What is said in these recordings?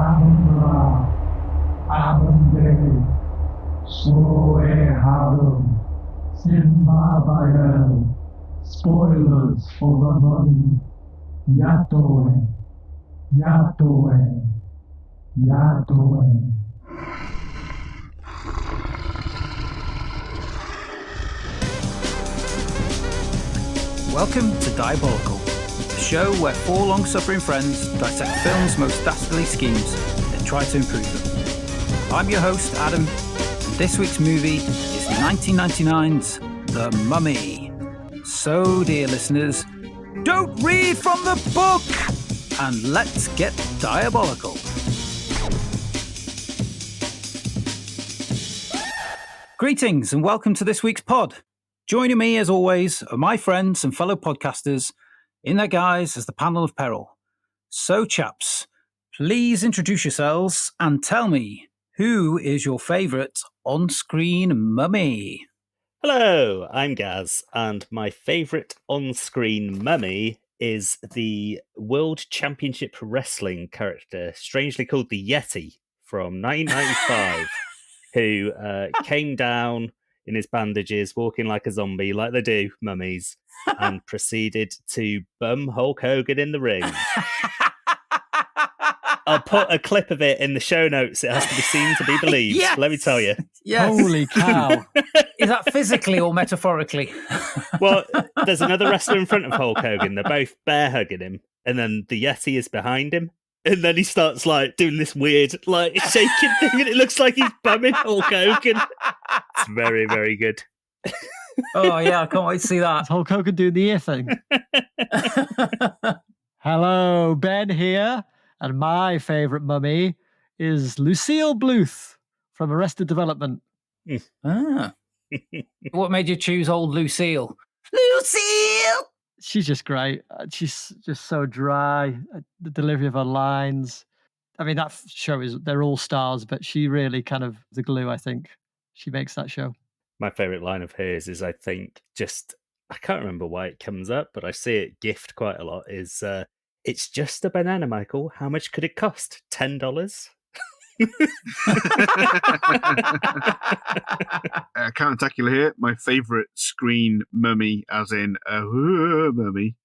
Hamunaptra, Abende, Soe Harum, Simbabayel, spoilers for the mummy, Yatoe, Yatoe, Yatoe. Welcome to Diabolical, the show where four long-suffering friends dissect film's most dastardly schemes and try to improve them. I'm your host, Adam, and this week's movie is 1999's The Mummy. So, dear listeners, don't read from the book, and let's get diabolical. Greetings and welcome to this week's pod. Joining me, as always, are my friends and fellow podcasters in their guise as the panel of peril. So, chaps, please introduce yourselves and tell me, who is your favourite on-screen mummy? Hello, I'm Gaz, and my favourite on-screen mummy is the World Championship Wrestling character, strangely called the Yeti, from 1995, who came down in his bandages, walking like a zombie, like they do, mummies, and proceeded to bum Hulk Hogan in the ring. I'll put a clip of it in the show notes. It has to be seen to be believed. Yes! Let me tell you. Yes. Holy cow. Is that physically or metaphorically? Well, there's another wrestler in front of Hulk Hogan. They're both bear hugging him, and then the Yeti is behind him. And then he starts like doing this weird, like shaking thing, and it looks like he's bumming Hulk Hogan. It's very, very good. Oh yeah, I can't wait to see that. Is Hulk Hogan doing the ear thing? Hello, Ben here. And my favourite mummy is Lucille Bluth from Arrested Development. Ah. What made you choose old Lucille? Lucille! She's just great. She's just so dry. The delivery of her lines. I mean, that show they're all stars, but she really kind of the glue, I think. She makes that show. My favourite line of hers is, I think, I can't remember why it comes up, but I see it gift quite a lot, is, it's just a banana, Michael. How much could it cost? $10? Count Tacula here. My favourite screen mummy, as in mummy,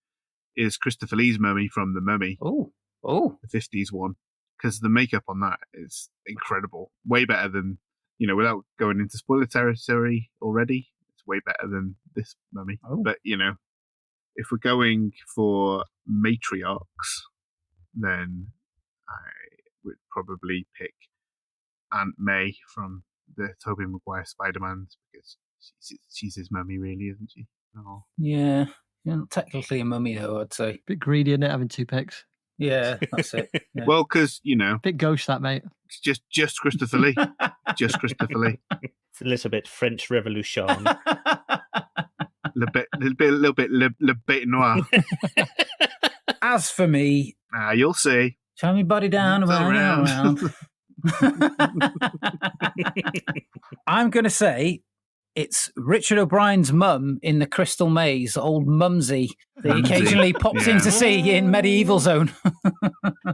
is Christopher Lee's mummy from The Mummy. Oh, the 50s one, because the makeup on that is incredible. Way better than, without going into spoiler territory already, it's way better than this mummy. Oh. But if we're going for matriarchs, then I would probably pick Aunt May from the Tobey Maguire Spider-Mans, because she's his mummy, really, isn't she? Oh. yeah. You're not technically a mummy, though, I'd say. Bit greedy, isn't it, having two picks? Yeah, that's it. Yeah. Well, because, Bit gauche, that, mate. it's just Christopher Lee. Just Christopher Lee. It's a little bit French Revolution. little bit le bête noir. As for me, You'll see. turn me body down, It's all around, around. I'm going to say it's Richard O'Brien's mum in The Crystal Maze, old Mumsy, that he Mumsy. occasionally pops in to see in Medieval Zone.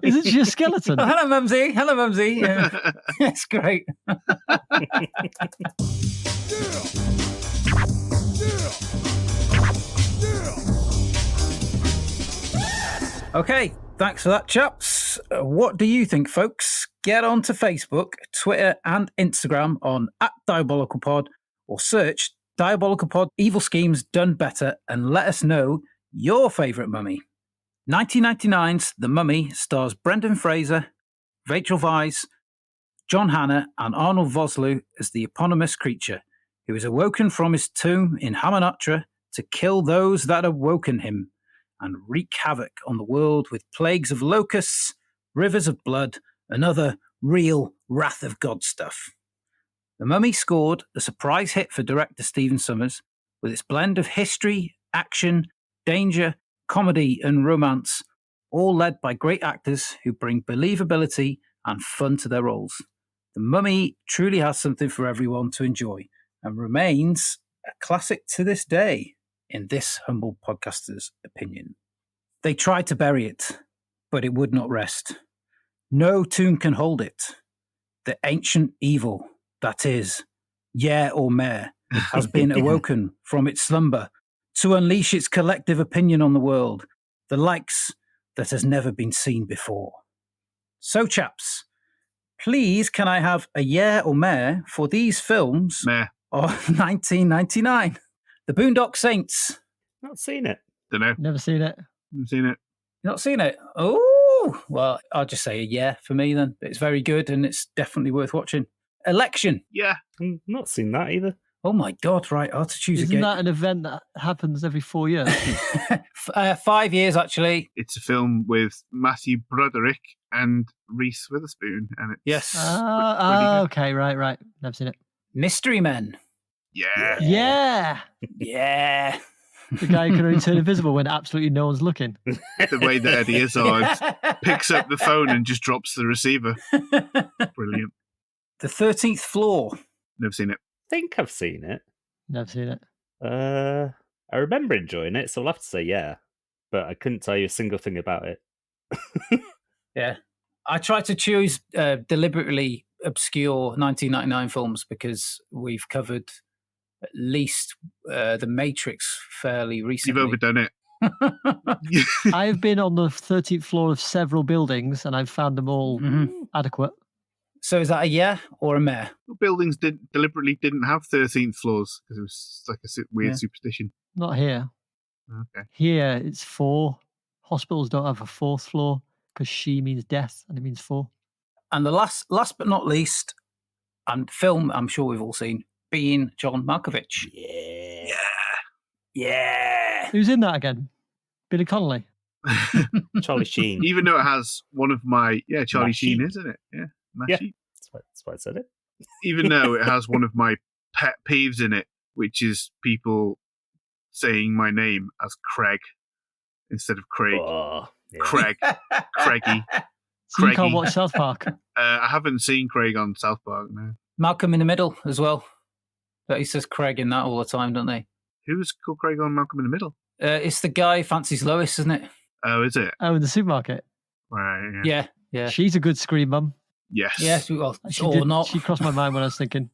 Isn't she a skeleton? Oh, hello, Mumsy. Hello, Mumsy. Yeah. It's great. Okay, thanks for that, chaps. What do you think, folks? Get onto Facebook, Twitter, and Instagram on @DiabolicalPod, or search DiabolicalPod Evil Schemes Done Better, and let us know your favourite mummy. 1999's The Mummy stars Brendan Fraser, Rachel Weisz, John Hannah, and Arnold Vosloo as the eponymous creature, who is awoken from his tomb in Hamunaptra to kill those that awoken him, and wreak havoc on the world with plagues of locusts, rivers of blood, and other real Wrath of God stuff. The Mummy scored a surprise hit for director Stephen Sommers, with its blend of history, action, danger, comedy, and romance, all led by great actors who bring believability and fun to their roles. The Mummy truly has something for everyone to enjoy, and remains a classic to this day, in this humble podcaster's opinion. They tried to bury it, but it would not rest. No tomb can hold it. The ancient evil, that is, yeah or mare, has been awoken from its slumber to unleash its collective opinion on the world, the likes that has never been seen before. So, chaps, please can I have a yeah or mare for these films Meh. of 1999? The Boondock Saints. Not seen it. Don't know. Never seen it. Haven't seen it. You not seen it? Oh, well, I'll just say a yeah for me then. It's very good and it's definitely worth watching. Election. Yeah. Not seen that either. Oh my God, right. I'll have to choose Isn't again. that an event that happens every 4 years? 5 years, actually. It's a film with Matthew Broderick and Reese Witherspoon, and it's Yes. good. Okay, right. Never seen it. Mystery Men. Yeah. Yeah. Yeah. The guy who can only turn invisible when absolutely no one's looking. The way that Eddie Izzard picks up the phone and just drops the receiver. Brilliant. The 13th Floor. Never seen it. I think I've seen it. Never seen it. I remember enjoying it, so I'll have to say yeah. But I couldn't tell you a single thing about it. Yeah. I tried to choose deliberately obscure 1999 films because we've covered at least The Matrix fairly recently. You've overdone it. I've been on the 13th floor of several buildings and I've found them all adequate. So is that a yeah or a meh? Buildings deliberately didn't have 13th floors because it was like a weird superstition. Not here. Okay. Here it's 4. Hospitals don't have a 4th floor because she means death and it means 4. And the last but not least, and film I'm sure we've all seen, being John Malkovich. Yeah. Who's in that again? Billy Connolly. Charlie Sheen. Even though it has one of my Charlie Matt Sheen, Sheen. isn't it? Yeah. Matt Yeah. Sheen. That's why I said it. Even though it has one of my pet peeves in it, which is people saying my name as Craig instead of Craig. Oh, yeah. Craig. Craigie. So you can't Craigie. watch South Park. I haven't seen Craig on South Park, no. Malcolm in the Middle as well. But he says Craig in that all the time, don't they? Who's called Craig on Malcolm in the Middle? It's the guy who fancies Lois, isn't it? Oh, is it? Oh, in the supermarket. Right, yeah. Yeah. She's a good scream mum. Yes. Yes, well, She or did- not. She crossed my mind when I was thinking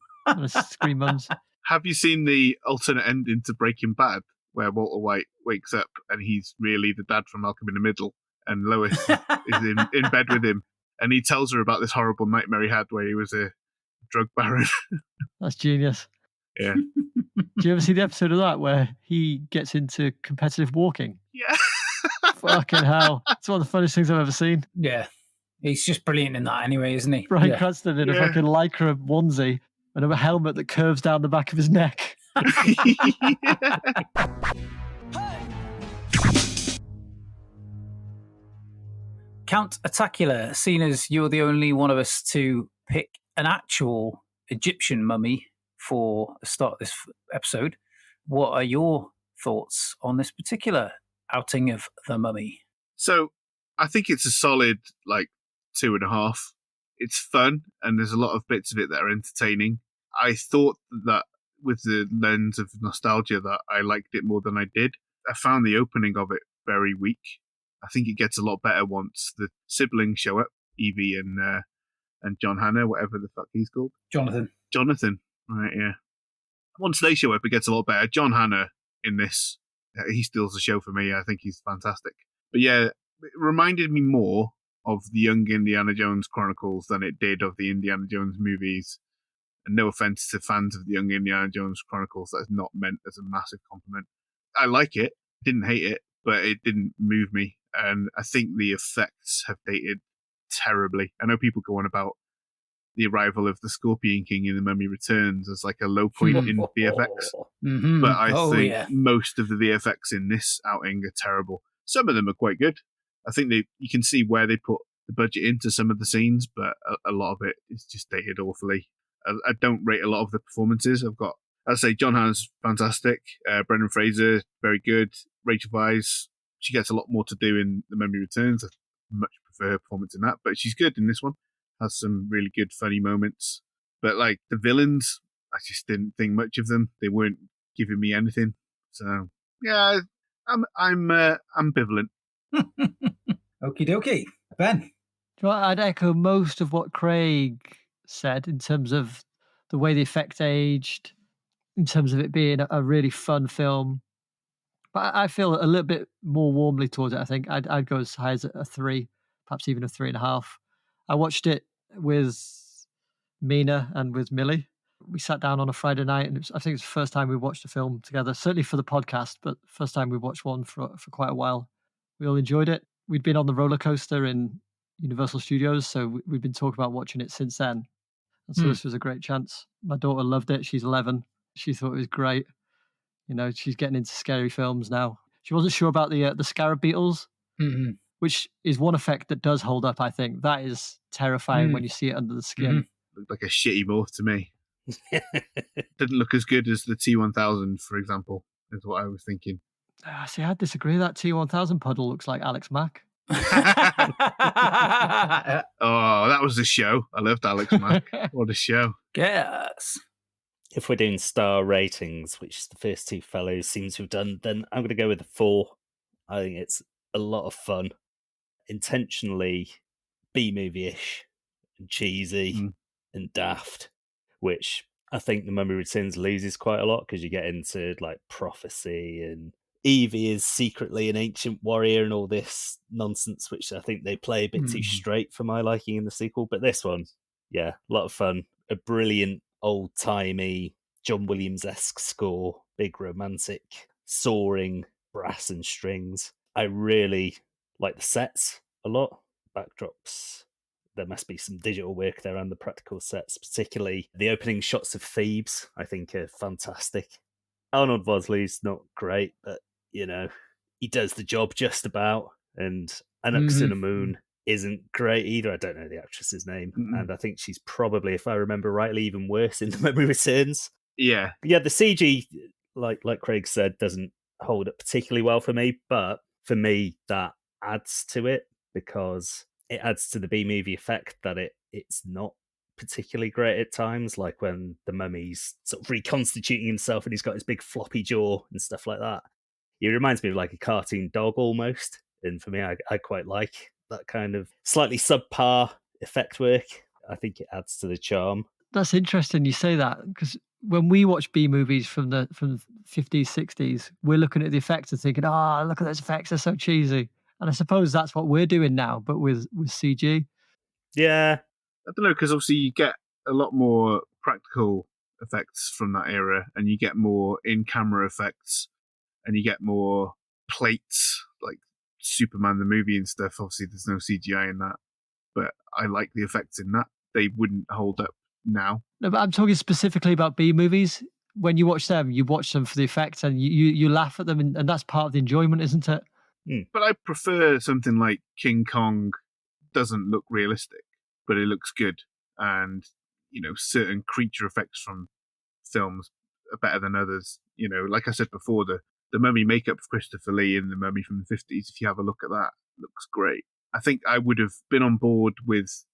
scream mums. Have you seen the alternate ending to Breaking Bad where Walter White wakes up and he's really the dad from Malcolm in the Middle and Lois is in bed with him and he tells her about this horrible nightmare he had where he was a drug baron? That's genius. Yeah. Do you ever see the episode of that where he gets into competitive walking? Yeah. Fucking hell. It's one of the funniest things I've ever seen. Yeah. He's just brilliant in that anyway, isn't he? Bryan Yeah. Cranston in a Yeah. fucking lycra onesie and a helmet that curves down the back of his neck. Count Attacula, seeing as you're the only one of us to pick an actual Egyptian mummy for the start of this episode, what are your thoughts on this particular outing of the mummy? So I think it's a solid 2.5. It's fun and there's a lot of bits of it that are entertaining. I thought that with the lens of nostalgia that I liked it more than I did. I found the opening of it very weak. I think it gets a lot better once the siblings show up, Evie and John Hannah, whatever the fuck he's called. Jonathan. Right, yeah. Once they show up, it gets a lot better. John Hannah in this, he steals the show for me. I think he's fantastic. But yeah, it reminded me more of the Young Indiana Jones Chronicles than it did of the Indiana Jones movies. And no offense to fans of the Young Indiana Jones Chronicles, that is not meant as a massive compliment. I like it, didn't hate it, but it didn't move me. And I think the effects have dated terribly. I know people go on about the arrival of the Scorpion King in The Mummy Returns as like a low point in VFX. Mm-hmm. But I think yeah. most of the VFX in this outing are terrible. Some of them are quite good. I think you can see where they put the budget into some of the scenes, but a lot of it is just dated awfully. I don't rate a lot of the performances. I'd say John Hannah's fantastic. Brendan Fraser, very good. Rachel Weisz, she gets a lot more to do in The Mummy Returns. I much prefer her performance in that, but she's good in this one. Has some really good, funny moments. But the villains, I just didn't think much of them. They weren't giving me anything. So yeah, I'm ambivalent. Okie dokie. Ben. Do I'd echo most of what Craig said in terms of the way the effect aged, in terms of it being a really fun film. But I feel a little bit more warmly towards it. I think I'd go as high as a 3, perhaps even a 3.5. I watched it with Mina and with Millie. We sat down on a Friday night, and I think it's the first time we watched a film together, certainly for the podcast, but first time we watched one for quite a while. We all enjoyed it. We'd been on the roller coaster in Universal Studios, so we've been talking about watching it since then. And so this was a great chance. My daughter loved it. She's 11. She thought it was great. You know, she's getting into scary films now. She wasn't sure about the scarab beetles, which is one effect that does hold up, I think. That is terrifying when you see it under the skin. Looked like a shitty morph to me. Didn't look as good as the T1000, for example, is what I was thinking. See, I disagree. That T1000 puddle looks like Alex Mack. Oh, that was a show. I loved Alex Mack. What a show. Yes. If we're doing star ratings, which the first two fellows seem to have done, then I'm going to go with a 4. I think it's a lot of fun. Intentionally B-movie-ish and cheesy and daft, which I think The Mummy Returns loses quite a lot because you get into like prophecy and Evie is secretly an ancient warrior and all this nonsense, which I think they play a bit too straight for my liking in the sequel. But this one, yeah, a lot of fun. A brilliant old-timey John Williams-esque score, big romantic, soaring brass and strings. I really like the sets a lot. Backdrops. There must be some digital work there and the practical sets, particularly the opening shots of Thebes, I think are fantastic. Arnold Vosloo's not great, but, you know, he does the job just about. And Anck Su Namun isn't great either. I don't know the actress's name. And I think she's probably, if I remember rightly, even worse in The Memory Returns. Yeah. Yeah, the CG, like Craig said, doesn't hold up particularly well for me. But for me, that adds to it because it adds to the B-movie effect that it's not particularly great at times, like when the mummy's sort of reconstituting himself and he's got his big floppy jaw and stuff like that. It reminds me of like a cartoon dog almost. And for me, I quite like that kind of slightly subpar effect work. I think it adds to the charm. That's interesting you say that, because when we watch B movies from the 50s, 60s, we're looking at the effects and thinking, oh, look at those effects, they're so cheesy. And I suppose that's what we're doing now, but with CG. Yeah. I don't know, because obviously you get a lot more practical effects from that era, and you get more in-camera effects, and you get more plates, like Superman the movie and stuff. Obviously, there's no CGI in that, but I like the effects in that. They wouldn't hold up now. No, but I'm talking specifically about B movies. When you watch them for the effects, and you laugh at them, and that's part of the enjoyment, isn't it? But I prefer something like King Kong. Doesn't look realistic, but it looks good. And, you know, certain creature effects from films are better than others. You know, like I said before, the mummy makeup of Christopher Lee in The Mummy from the 50s, if you have a look at that, looks great. I think I would have been on board with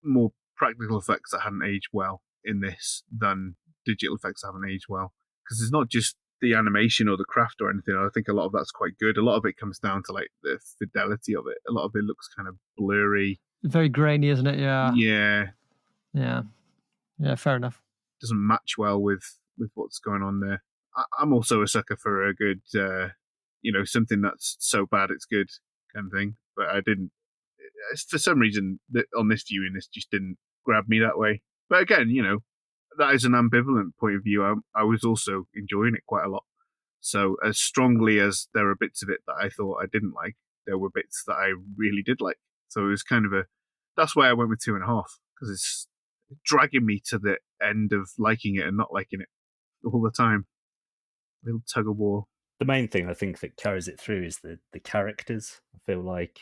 more practical effects that hadn't aged well in this than digital effects that haven't aged well. Because it's not just the animation or the craft or anything. I think a lot of that's quite good. A lot of it comes down to like the fidelity of it. A lot of it looks kind of blurry. Very grainy, isn't it? Yeah. Yeah, fair enough. Doesn't match well with what's going on there. I'm also a sucker for a good, something that's so bad it's good kind of thing. But I didn't, for some reason, on this viewing, this just didn't grab me that way. But again, you know, that is an ambivalent point of view. I was also enjoying it quite a lot. So as strongly as there are bits of it that I thought I didn't like, there were bits that I really did like. So it was kind of that's why I went with 2.5, because it's dragging me to the end of liking it and not liking it all the time. A little tug of war. The main thing I think that carries it through is the characters. I feel like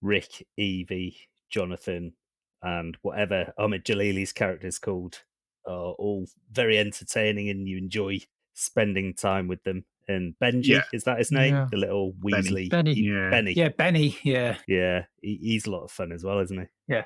Rick, Evie, Jonathan, and whatever Ahmed Jalili's character is called are all very entertaining, and you enjoy spending time with them. And Benji, is that his name? Yeah. The little Weasley. Benny. Benny. Yeah, Benny, yeah. Yeah, he's a lot of fun as well, isn't he? Yeah.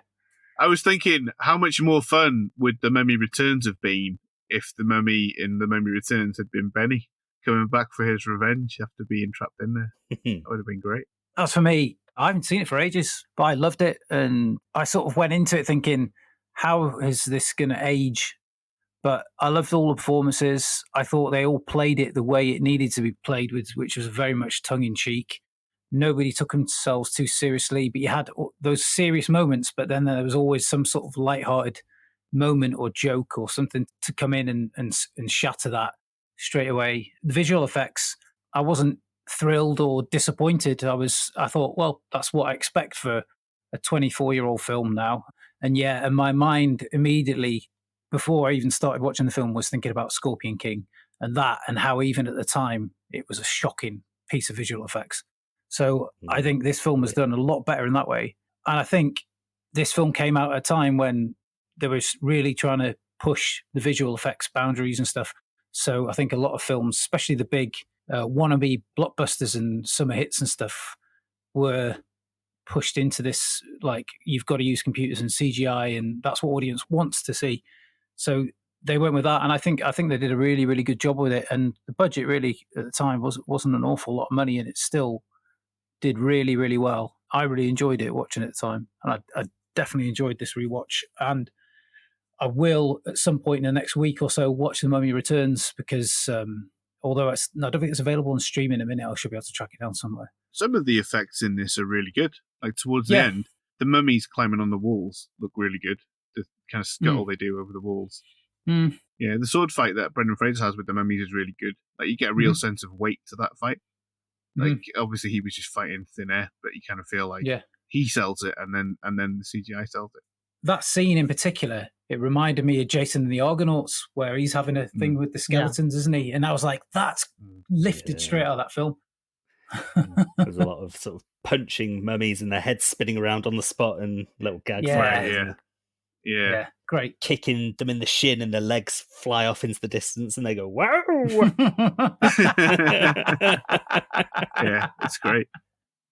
I was thinking, how much more fun would The Mummy Returns have been if the mummy in The Mummy Returns had been Benny, coming back for his revenge after being trapped in there? That would have been great. As for me, I haven't seen it for ages, but I loved it. And I sort of went into it thinking, how is this going to age? But I loved all the performances. I thought they all played it the way it needed to be played with, which was very much tongue-in-cheek. Nobody took themselves too seriously, but you had those serious moments, but then there was always some sort of lighthearted moment or joke or something to come in and shatter that straight away. The visual effects, I wasn't thrilled or disappointed. I thought, well, that's what I expect for a 24-year-old film now. And yeah, and my mind immediately, before I even started watching the film, was thinking about Scorpion King and how even at the time it was a shocking piece of visual effects. So I think this film has done a lot better in that way. And I think this film came out at a time when they was really trying to push the visual effects boundaries and stuff. So I think a lot of films, especially the big wannabe blockbusters and summer hits and stuff, were pushed into this, like, you've got to use computers and CGI, and that's what audience wants to see. So they went with that, and I think they did a really, really good job with it. And the budget really at the time wasn't an awful lot of money, and it still did really, really well. I really enjoyed it watching it at the time, and I definitely enjoyed this rewatch. And I will at some point in the next week or so watch The Mummy Returns, because although I don't think it's available on streaming in a minute, I should be able to track it down somewhere. Some of the effects in this are really good. Like towards the end, the mummies climbing on the walls look really good. The kind of scuttle they do over the walls. Yeah, the sword fight that Brendan Fraser has with the mummies is really good. Like you get a real sense of weight to that fight. Like obviously he was just fighting thin air, but you kind of feel like he sells it, and then the CGI sells it. That scene in particular, it reminded me of Jason and the Argonauts, where he's having a thing with the skeletons, isn't he? And I was like, that's lifted straight out of that film. There's a lot of sort of punching mummies and their heads spinning around on the spot and little gags. Yeah, great. Kicking them in the shin and their legs fly off into the distance and they go, wow! Yeah, it's great.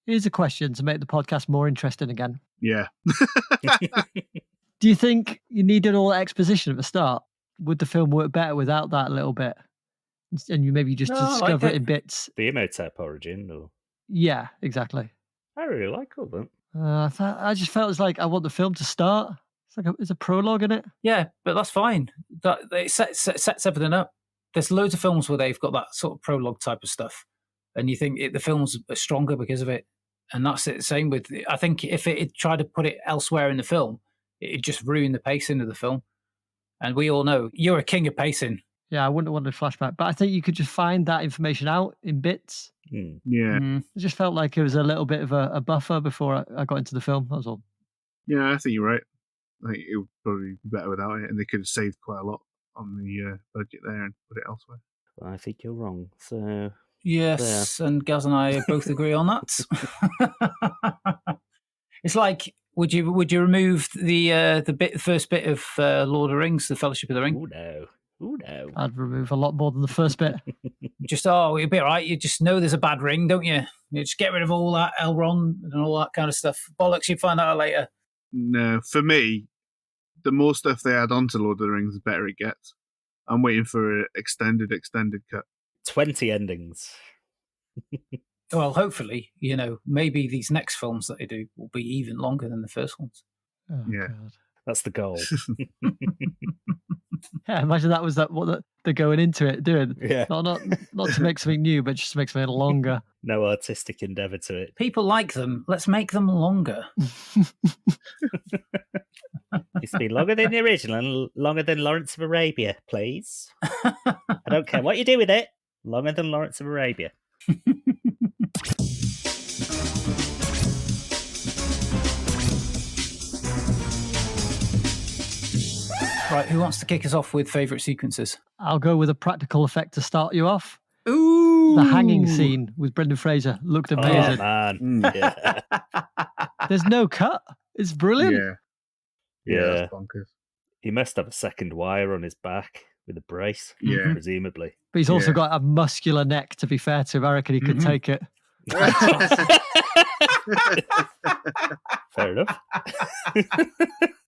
Here's a question to make the podcast more interesting again. Yeah. Do you think you needed all that exposition at the start? Would the film work better without that little bit? And you maybe just discover it in bits? The Imhotep origin? Or... Yeah, exactly. I really like all that. I just felt it's like I want the film to start. It's like there's a prologue in it. Yeah, but that's fine. It sets everything up. There's loads of films where they've got that sort of prologue type of stuff, and you think the film's stronger because of it. And that's it. Same with, I think if it tried to put it elsewhere in the film, it'd just ruin the pacing of the film. And we all know you're a king of pacing. Yeah, I wouldn't want a flashback, but I think you could just find that information out in bits. Yeah. It just felt like it was a little bit of a buffer before I got into the film. That was all. Yeah, I think you're right. I think it would probably be better without it, and they could have saved quite a lot on the budget there and put it elsewhere. Well, I think you're wrong. So yes, and Gaz and I both agree on that. It's like, would you remove the first bit of Lord of the Rings, the Fellowship of the Ring? Oh no! I'd remove a lot more than the first bit. Just it'd be all right. You just know there's a bad ring, don't you? You just get rid of all that Elrond and all that kind of stuff. Bollocks, you find out later. No, for me, the more stuff they add on to Lord of the Rings, the better it gets. I'm waiting for an extended cut. 20 endings. Well, hopefully, maybe these next films that they do will be even longer than the first ones. Oh, yeah. God. That's the goal. Yeah, imagine that was what they're going into it doing. Yeah. Not to make something new, but just to make something longer. No artistic endeavour to it. People like them. Let's make them longer. It's been longer than the original and longer than Lawrence of Arabia, please. I don't care what you do with it. Longer than Lawrence of Arabia. Right, who wants to kick us off with favourite sequences? I'll go with a practical effect to start you off. Ooh! The hanging scene with Brendan Fraser looked amazing. Oh, man. Yeah. There's no cut. It's brilliant. Yeah. That's bonkers. He must have a second wire on his back with a brace, presumably. But he's also got a muscular neck, to be fair to him. I reckon he could take it. Fair enough.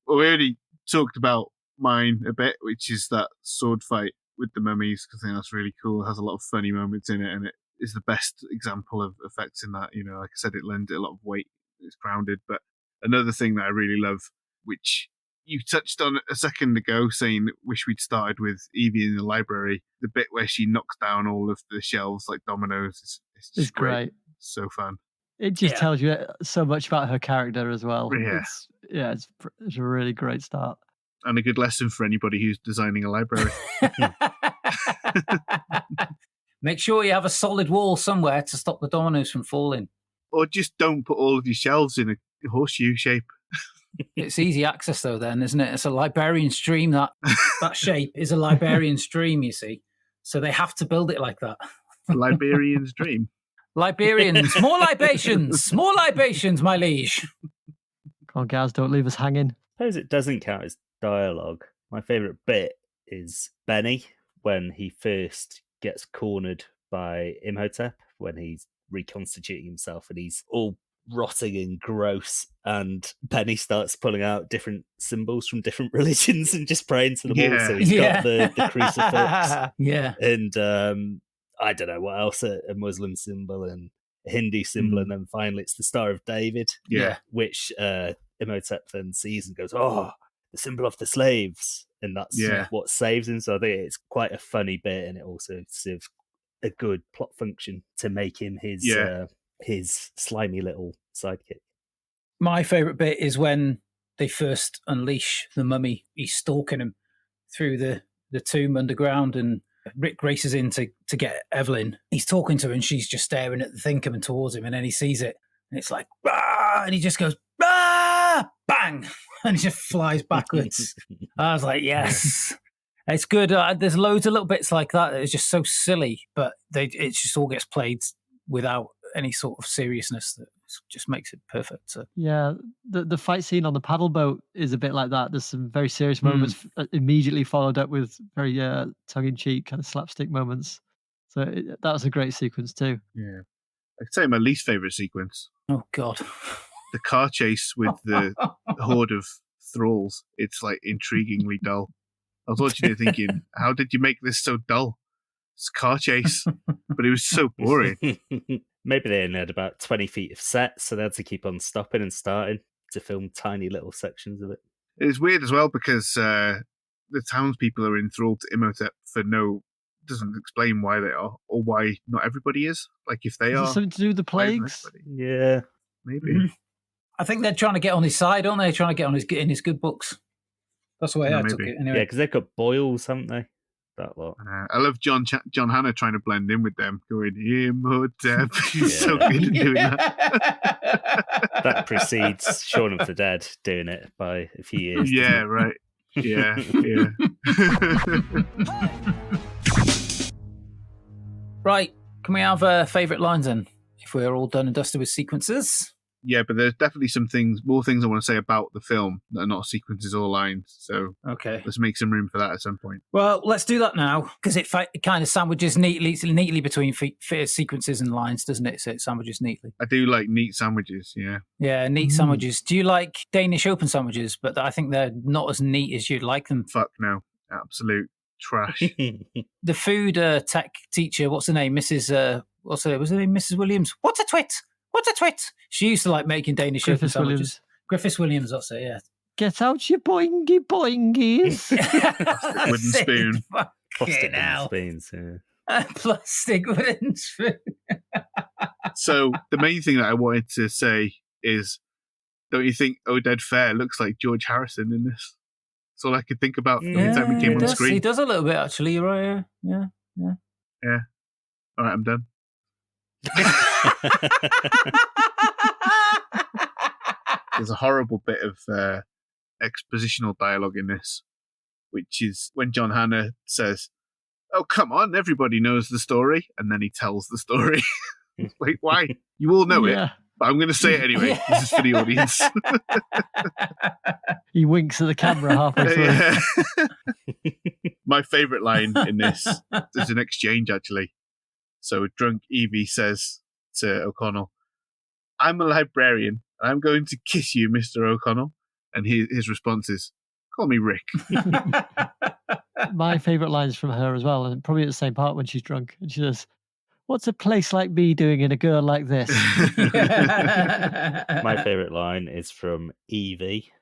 Well, we already talked about mine a bit, which is that sword fight with the mummies, because I think that's really cool. It has a lot of funny moments in it, and it is the best example of effects in that. Like I said, it lends it a lot of weight it's grounded. But another thing that I really love, which you touched on a second ago, saying that wish we'd started with Evie in the library, the bit where she knocks down all of the shelves like dominoes, it's just great. So fun. It just tells you so much about her character as well. Yeah. It's a really great start. And a good lesson for anybody who's designing a library. Make sure you have a solid wall somewhere to stop the dominoes from falling. Or just don't put all of your shelves in a horseshoe shape. It's easy access though then, isn't it? It's a librarian stream. That shape is a librarian stream, you see. So they have to build it like that. Liberian's dream. Liberians, more libations, my liege. Come on, Gaz, don't leave us hanging. I suppose it doesn't count as dialogue. My favourite bit is Benny when he first gets cornered by Imhotep, when he's reconstituting himself and he's all rotting and gross, and Benny starts pulling out different symbols from different religions and just praying to them all. So he's got the crucifix, and I don't know what else, a Muslim symbol and a Hindu symbol, and then finally it's the Star of David, which Imhotep then sees and goes, "Oh, the symbol of the slaves," and that's what saves him. So I think it's quite a funny bit, and it also serves a good plot function to make him his slimy little sidekick. My favourite bit is when they first unleash the mummy. He's stalking him through the tomb underground, and Rick races in to get Evelyn. He's talking to her and she's just staring at the thing coming towards him, and then he sees it and it's like, "Ah!" and he just goes, "Ah!" Bang! And he just flies backwards. I was like, yes. It's good. There's loads of little bits like that. It's just so silly, but it just all gets played without any sort of seriousness that just makes it perfect. So. Yeah, the fight scene on the paddle boat is a bit like that. There's some very serious moments immediately followed up with very tongue-in-cheek kind of slapstick moments. So that was a great sequence too. Yeah, I'd say my least favourite sequence. Oh God, the car chase with the horde of thralls. It's like intriguingly dull. I was watching it thinking, how did you make this so dull? It's a car chase, but it was so boring. Maybe they only had about 20 feet of set, so they had to keep on stopping and starting to film tiny little sections of it. It's weird as well because the townspeople are enthralled to Imhotep doesn't explain why they are, or why not everybody is. Like if they are... something to do with the plagues? Yeah. Maybe. I think they're trying to get on his side, aren't they? Trying to get on in his good books. That's the way I took it anyway. Yeah, because they've got boils, haven't they? That lot. I love John Hannah trying to blend in with them, going, Imhotep. He's so good at doing that. That precedes Shaun of the Dead doing it by a few years. Yeah, right. Yeah. Right. Can we have favourite lines then? If we're all done and dusted with sequences. Yeah, but there's definitely more things I want to say about the film that are not sequences or lines. So let's make some room for that at some point. Well, let's do that now, because it kind of sandwiches neatly between sequences and lines, doesn't it? So it sandwiches neatly. I do like neat sandwiches, yeah. Yeah, neat sandwiches. Do you like Danish open sandwiches? But I think they're not as neat as you'd like them. Fuck no. Absolute trash. The food tech teacher, what's her name? Was her name Mrs. Williams? What's a twit? She used to like making Danish open sandwiches. Griffiths Williams, that's it, yeah. Get out your boingy boingies. Wooden spoon. Plastic wooden spoons, yeah. Plastic wooden spoon. So the main thing that I wanted to say is, don't you think Oded Fair looks like George Harrison in this? That's all I could think about every time he came on screen. He does a little bit, actually. You're right, yeah. All right, I'm done. There's a horrible bit of expositional dialogue in this, which is when John Hannah says, "Oh, come on, everybody knows the story," and then he tells the story. Wait, why? You all know it, but I'm going to say it anyway. This is for the audience. He winks at the camera halfway through. My favourite line in this, there's an exchange actually. So drunk Evie says to O'Connell, "I'm a librarian, and I'm going to kiss you, Mr. O'Connell." And his response is, "Call me Rick." My favourite line is from her as well, and probably at the same part when she's drunk. And she says, What's a place like me doing in a girl like this? My favourite line is from Evie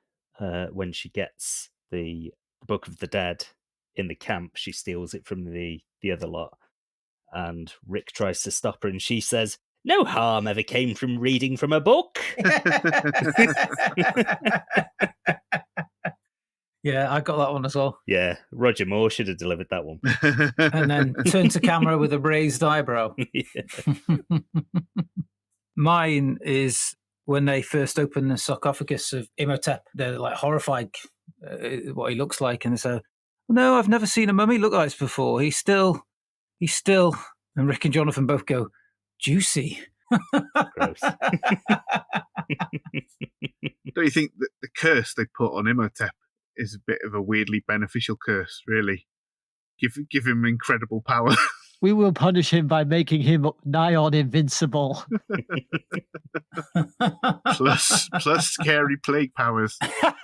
when she gets the Book of the Dead in the camp. She steals it from the other lot, and Rick tries to stop her, and she says, "No harm ever came from reading from a book." Yeah, I got that one as well. Yeah, Roger Moore should have delivered that one. And then turn to camera with a raised eyebrow. Yeah. Mine is when they first open the sarcophagus of Imhotep. They're like horrified what he looks like, and they say, "No, I've never seen a mummy look like this before. He's still." And Rick and Jonathan both go, "Juicy." Gross. Don't you think that the curse they put on Imhotep is a bit of a weirdly beneficial curse, really? Give him incredible power. We will punish him by making him nigh on invincible. plus scary plague powers. Have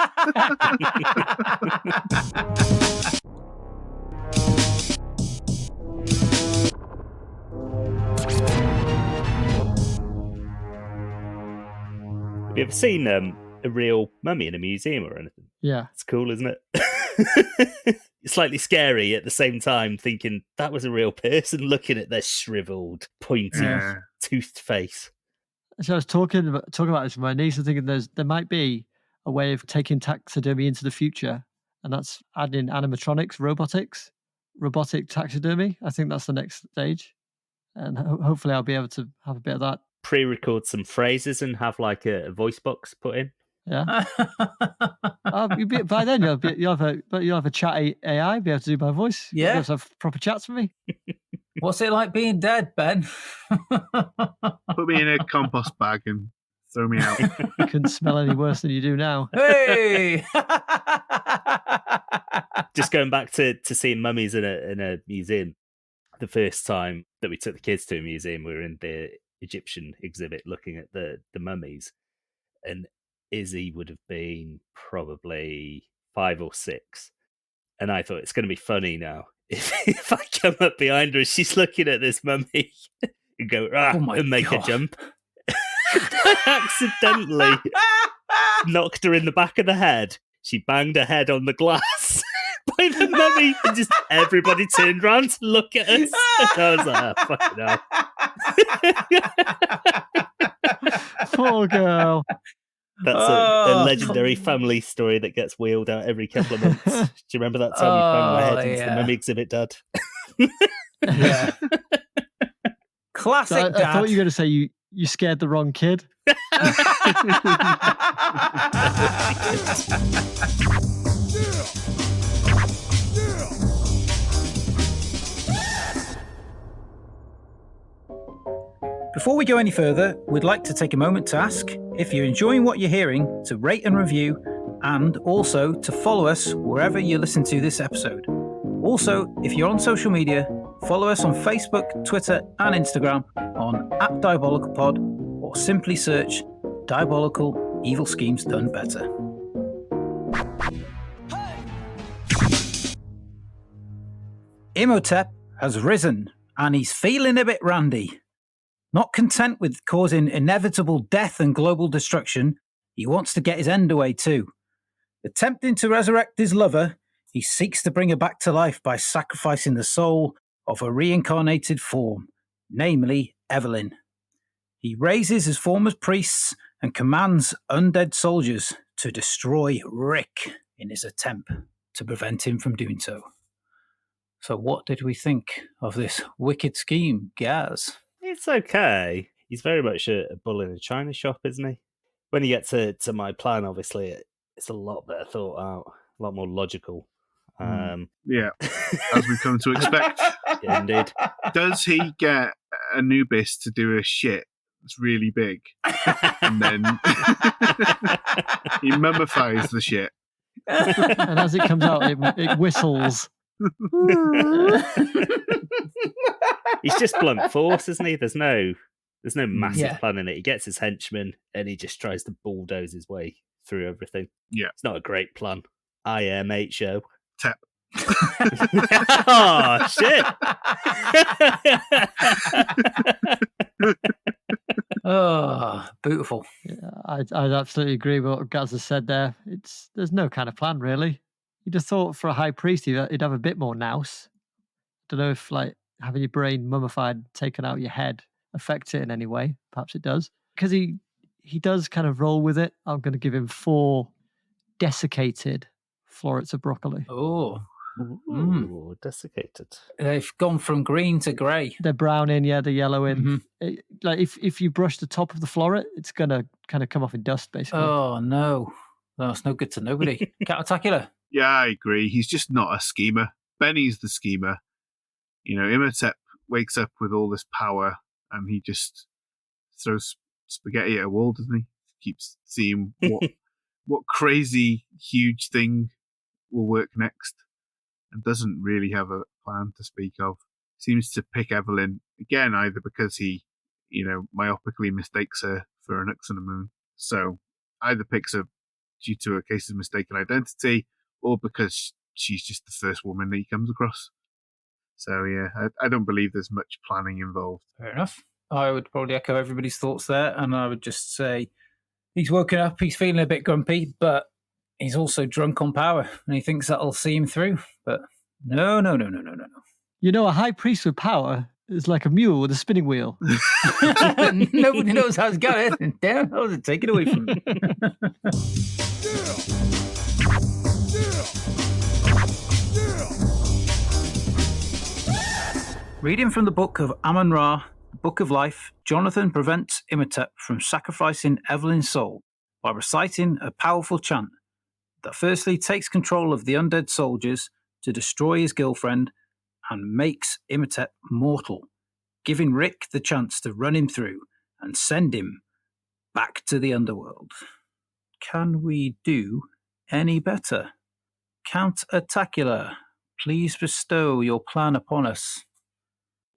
you ever seen a real mummy in a museum or anything? Yeah. It's cool, isn't it? It's slightly scary at the same time, thinking that was a real person looking at their shriveled, pointy, toothed face. So I was talking about this with my niece and thinking there might be a way of taking taxidermy into the future, and that's adding animatronics, robotic taxidermy. I think that's the next stage, and hopefully I'll be able to have a bit of that. Pre-record some phrases and have like a voice box put in. Yeah. By then you'll have a chat AI be able to do my voice. Yeah. You'll have proper chats with me. What's it like being dead, Ben? Put me in a compost bag and throw me out. You couldn't smell any worse than you do now. Hey! Just going back to seeing mummies in a museum. The first time that we took the kids to a museum, we were in the Egyptian exhibit looking at the mummies, and Izzy would have been probably 5 or 6, and I thought it's going to be funny now if I come up behind her and she's looking at this mummy and go and make a jump. I accidentally knocked her in the back of the head. She banged her head on the glass by the mummy, and just everybody turned around to look at us. And I was like, fucking hell. Poor girl. That's a legendary family story that gets wheeled out every couple of months. Do you remember that time we banged my head into the mummy exhibit, Dad? Yeah. Classic Dad. I thought you were going to say you scared the wrong kid. Before we go any further, we'd like to take a moment to ask if you're enjoying what you're hearing to rate and review, and also to follow us wherever you listen to this episode. Also, if you're on social media, follow us on Facebook, Twitter, and Instagram on @DiabolicalPod, or simply search Diabolical Evil Schemes Done Better. Imhotep has risen, and he's feeling a bit randy. Not content with causing inevitable death and global destruction, he wants to get his end away too. Attempting to resurrect his lover, he seeks to bring her back to life by sacrificing the soul of a reincarnated form, namely Evelyn. He raises his form as priests and commands undead soldiers to destroy Rick in his attempt to prevent him from doing so. So what did we think of this wicked scheme, Gaz? It's okay. He's very much a bull in a china shop, isn't he? When you get to my plan, obviously, it's a lot better thought out, a lot more logical. Yeah, as we've come to expect. Yeah, indeed. Does he get Anubis to do a shit that's really big? And then he mummifies the shit. And as it comes out, it whistles. He's just blunt force, isn't he? There's no massive plan in it. He gets his henchmen and he just tries to bulldoze his way through everything. Yeah. It's not a great plan. I am H.O. Tep. Oh, shit. Oh, beautiful. Yeah, I'd absolutely agree with what Gaz has said there. There's no kind of plan, really. You'd have thought for a high priest he'd have a bit more nous. Don't know if like having your brain mummified, taken out your head affects it in any way. Perhaps it does. Because he does kind of roll with it. I'm going to give him 4 desiccated florets of broccoli. Oh, Ooh, desiccated. they've gone from green to grey. They're brown in, yeah, they're yellow in. Mhm. Like if you brush the top of the floret, it's going to kind of come off in dust, basically. Oh, no. That's no good to nobody. Catatacular. Yeah, I agree. He's just not a schemer. Benny's the schemer. You know, Imhotep wakes up with all this power and he just throws spaghetti at a wall, doesn't he? Keeps seeing what crazy, huge thing will work next and doesn't really have a plan to speak of. Seems to pick Evelyn, again, either because he, myopically mistakes her for an Anck Su Namun. So either picks her due to a case of mistaken identity or because she's just the first woman that he comes across. So yeah, I don't believe there's much planning involved. Fair enough. I would probably echo everybody's thoughts there, and I would just say he's woken up, he's feeling a bit grumpy, but he's also drunk on power, and he thinks that'll see him through. But no. You know, a high priest with power is like a mule with a spinning wheel. Nobody knows how he's got it. And damn, how does it take it away from him? Reading from the book of Amun-Ra, the Book of Life, Jonathan prevents Imhotep from sacrificing Evelyn's soul by reciting a powerful chant that firstly takes control of the undead soldiers to destroy his girlfriend and makes Imhotep mortal, giving Rick the chance to run him through and send him back to the underworld. Can we do any better? Count Attacula, please bestow your plan upon us.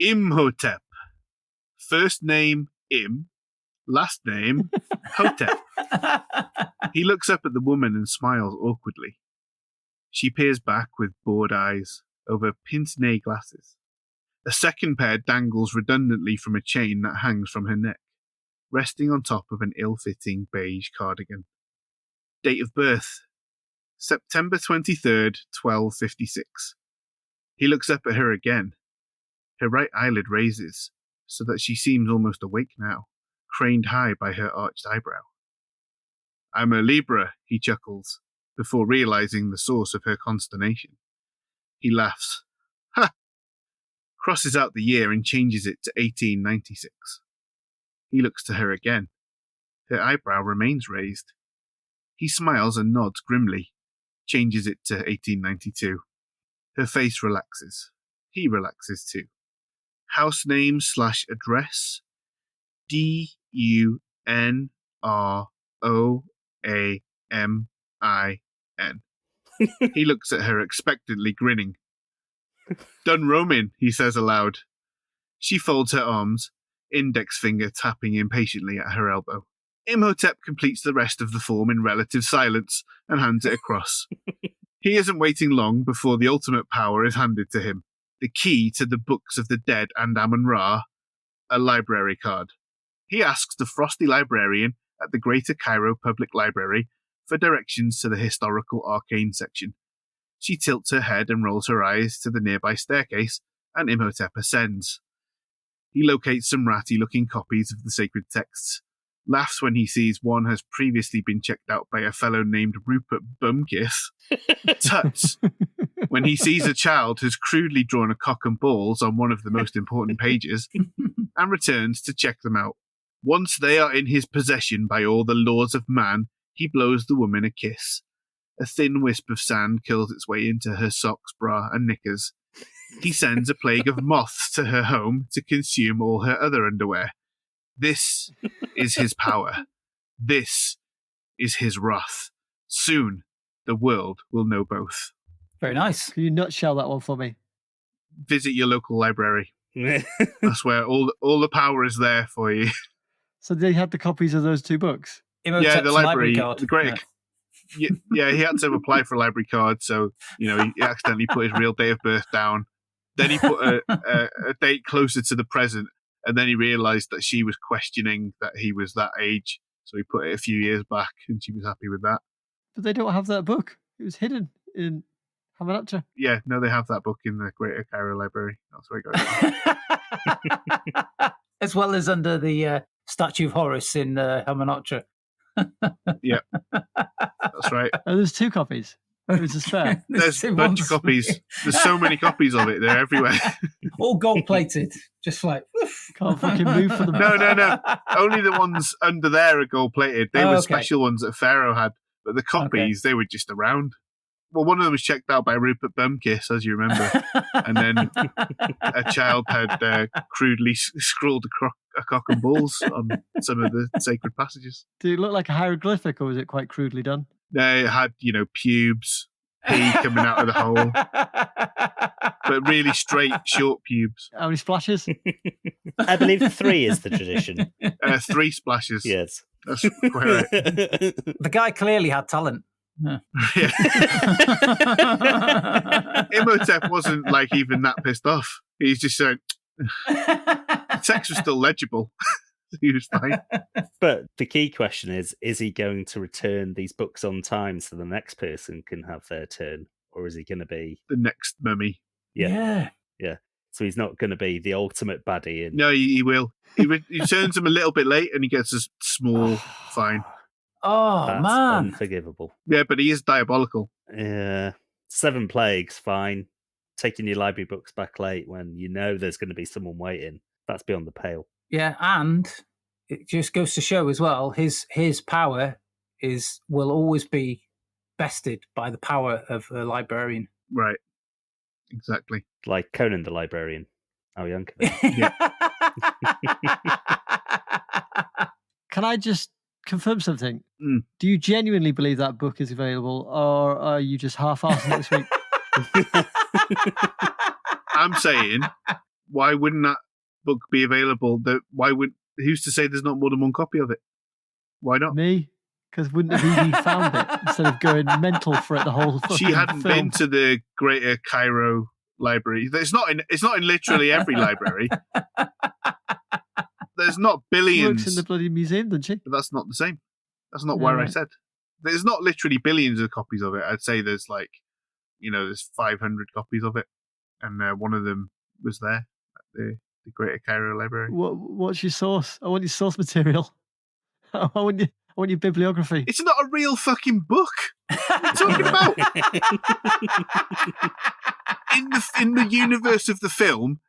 Imhotep. First name, Im. Last name, Hotep. He looks up at the woman and smiles awkwardly. She peers back with bored eyes over pince-nez glasses. A second pair dangles redundantly from a chain that hangs from her neck, resting on top of an ill-fitting beige cardigan. Date of birth, September 23rd, 1256. He looks up at her again. Her right eyelid raises, so that she seems almost awake now, craned high by her arched eyebrow. I'm a Libra, he chuckles, before realizing the source of her consternation. He laughs. Ha! Crosses out the year and changes it to 1896. He looks to her again. Her eyebrow remains raised. He smiles and nods grimly, changes it to 1892. Her face relaxes. He relaxes too. House name / address, DUNROAMIN. He looks at her expectantly, grinning. Done roaming, he says aloud. She folds her arms, index finger tapping impatiently at her elbow. Imhotep completes the rest of the form in relative silence and hands it across. He isn't waiting long before the ultimate power is handed to him. The key to the books of the dead and Amun-Ra, a library card. He asks the frosty librarian at the Greater Cairo Public Library for directions to the historical arcane section. She tilts her head and rolls her eyes to the nearby staircase, and Imhotep ascends. He locates some ratty-looking copies of the sacred texts, laughs when he sees one has previously been checked out by a fellow named Rupert Bumkiss, tuts when he sees a child has crudely drawn a cock and balls on one of the most important pages, and returns to check them out. Once they are in his possession by all the laws of man, he blows the woman a kiss. A thin wisp of sand kills its way into her socks, bra, and knickers. He sends a plague of moths to her home to consume all her other underwear. This is his power. This is his wrath. Soon, the world will know both. Very nice. Can you nutshell that one for me? Visit your local library. That's where all the power is there for you. So they had the copies of those 2 books? Yeah, the library card. the Great Yeah, he had to apply for a library card, so he accidentally put his real date of birth down. Then he put a date closer to the present, and then he realised that she was questioning that he was that age, so he put it a few years back, and she was happy with that. But they don't have that book. It was hidden in Hamunaptra. Yeah, no, they have that book in the Greater Cairo Library. That's where it goes. As well as under the statue of Horus in Hamunaptra. Yeah, that's right. Oh, there's 2 copies. It was a spare. There's a bunch of copies. There's so many copies of it. They're everywhere. All gold plated. Just like, woof. Can't fucking move for them. No. Only the ones under there are gold plated. They were special ones that Pharaoh had. But the copies, they were just around. Well, one of them was checked out by Rupert Bumkiss, as you remember. And then a child had crudely scrawled a cock and balls on some of the sacred passages. Did it look like a hieroglyphic, or was it quite crudely done? They had, pubes, pee coming out of the hole. But really straight, short pubes. How many splashes? I believe 3 is the tradition. 3 splashes. Yes. That's quite right. The guy clearly had talent. Yeah. Imhotep wasn't even that pissed off. He's just saying, the text was still legible. He was fine. But the key question is he going to return these books on time so the next person can have their turn? Or is he going to be... the next mummy? Yeah. So he's not going to be the ultimate baddie. No, he will. He turns him a little bit late and he gets a small fine. Oh, That's man. unforgivable. Yeah, but he is diabolical. Yeah. 7 plagues, fine. Taking your library books back late when you know there's going to be someone waiting. That's beyond the pale. Yeah, and it just goes to show as well, his power will always be bested by the power of a librarian. Right. Exactly. Like Conan the Librarian. Oh, young. Can I just confirm something? Do you genuinely believe that book is available, or are you just half-assing it this week? I'm saying, why wouldn't that book be available? Who's to say there's not more than one copy of it? Why not? Me? Because wouldn't have Evie found it instead of going mental for it the whole fucking She hadn't film? been to the Greater Cairo Library. It's not in literally every library. There's not billions. She works in the bloody museum, doesn't she? But that's not the same. That's not what I said. There's not literally billions of copies of it. I'd say there's there's 500 copies of it, and one of them was there at the Greater Cairo Library. What's your source? I want your source material. I want your bibliography. It's not a real fucking book. What are you talking about? in the universe of the film,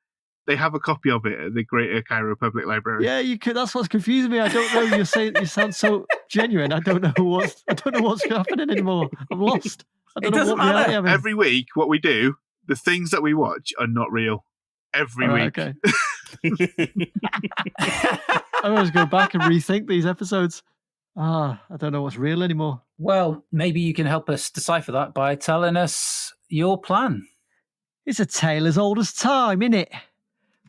they have a copy of it at the Greater Cairo Public Library. Yeah, you could. That's what's confusing me. I don't know. You're saying you sound so genuine. I don't know what's happening anymore. I'm lost. I don't know what reality I'm in. Every week, what we do, the things that we watch are not real. Every week. Okay. I always go back and rethink these episodes. I don't know what's real anymore. Well, maybe you can help us decipher that by telling us your plan. It's a tale as old as time, innit?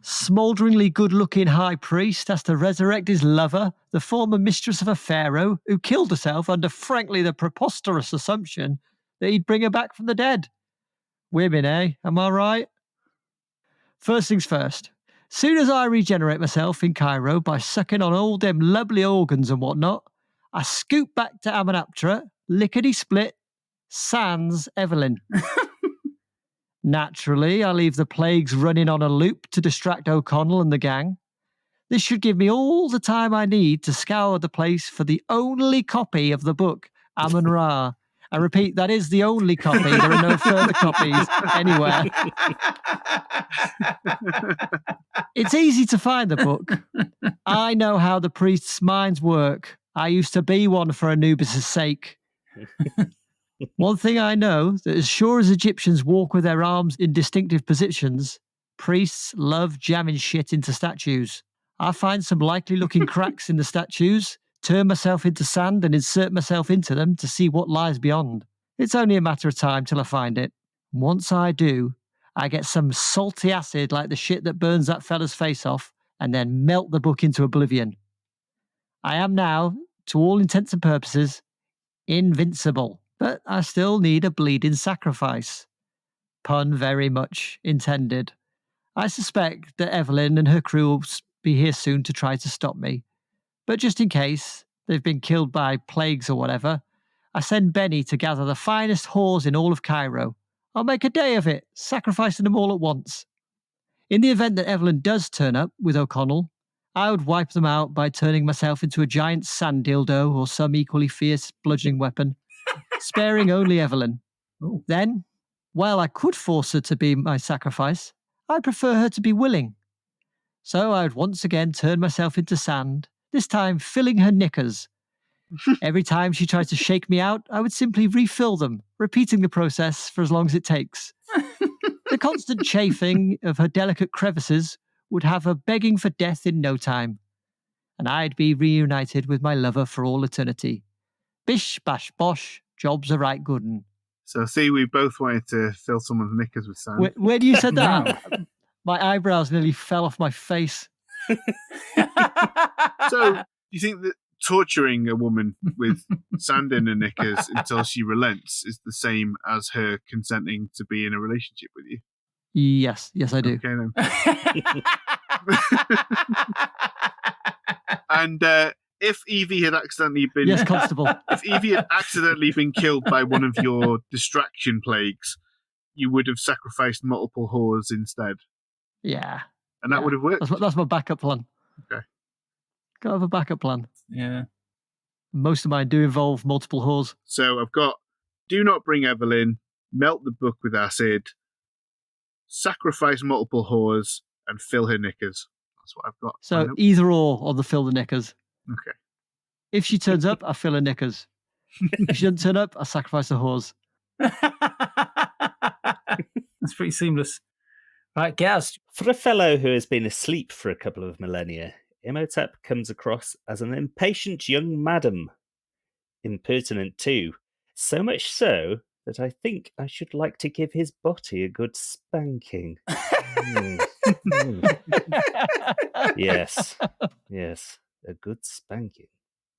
Smoulderingly good-looking high priest has to resurrect his lover, the former mistress of a pharaoh, who killed herself under frankly the preposterous assumption that he'd bring her back from the dead. Women, eh? Am I right? First things first. Soon as I regenerate myself in Cairo by sucking on all them lovely organs and whatnot, I scoot back to Hamunaptra, lickety-split, sans Evelyn. Naturally, I leave the plagues running on a loop to distract O'Connell and the gang. This should give me all the time I need to scour the place for the only copy of the book, Amun-Ra. I repeat, that is the only copy. There are no further copies anywhere. It's easy to find the book. I know how the priests' minds work. I used to be one for Anubis' sake. One thing I know, that as sure as Egyptians walk with their arms in distinctive positions, priests love jamming shit into statues. I find some likely-looking cracks in the statues, turn myself into sand and insert myself into them to see what lies beyond. It's only a matter of time till I find it. Once I do, I get some salty acid like the shit that burns that fella's face off and then melt the book into oblivion. I am now, to all intents and purposes, invincible. But I still need a bleeding sacrifice. Pun very much intended. I suspect that Evelyn and her crew will be here soon to try to stop me. But just in case they've been killed by plagues or whatever, I send Benny to gather the finest whores in all of Cairo. I'll make a day of it, sacrificing them all at once. In the event that Evelyn does turn up with O'Connell, I would wipe them out by turning myself into a giant sand dildo or some equally fierce bludgeoning weapon, sparing only Evelyn. Ooh. Then, while I could force her to be my sacrifice, I prefer her to be willing. So I would once again turn myself into sand, this time filling her knickers. Every time she tried to shake me out, I would simply refill them, repeating the process for as long as it takes. The constant chafing of her delicate crevices would have her begging for death in no time, and I'd be reunited with my lover for all eternity. Bish, bash, bosh, job's a right good 'un. So, see, we both wanted to fill someone's knickers with sand. When you said that, my eyebrows nearly fell off my face. So, do you think that torturing a woman with sand in her knickers until she relents is the same as her consenting to be in a relationship with you? Yes, I do. Okay, then. And if Evie had accidentally been... Yes, Constable. If Evie had accidentally been killed by one of your distraction plagues, you would have sacrificed multiple whores instead. Yeah. And that would have worked? That's my backup plan. Okay. Gotta have a backup plan. Yeah. Most of mine do involve multiple whores. So I've got do not bring Evelyn, melt the book with acid, sacrifice multiple whores, and fill her knickers. That's what I've got. So either or on the fill the knickers. Okay. If she turns up, I fill her knickers. If she doesn't turn up, I sacrifice the whores. That's pretty seamless. Right, Gaz. For a fellow who has been asleep for a couple of millennia, Imhotep comes across as an impatient young madam. Impertinent too. So much so that I think I should like to give his body a good spanking. Yes, a good spanking.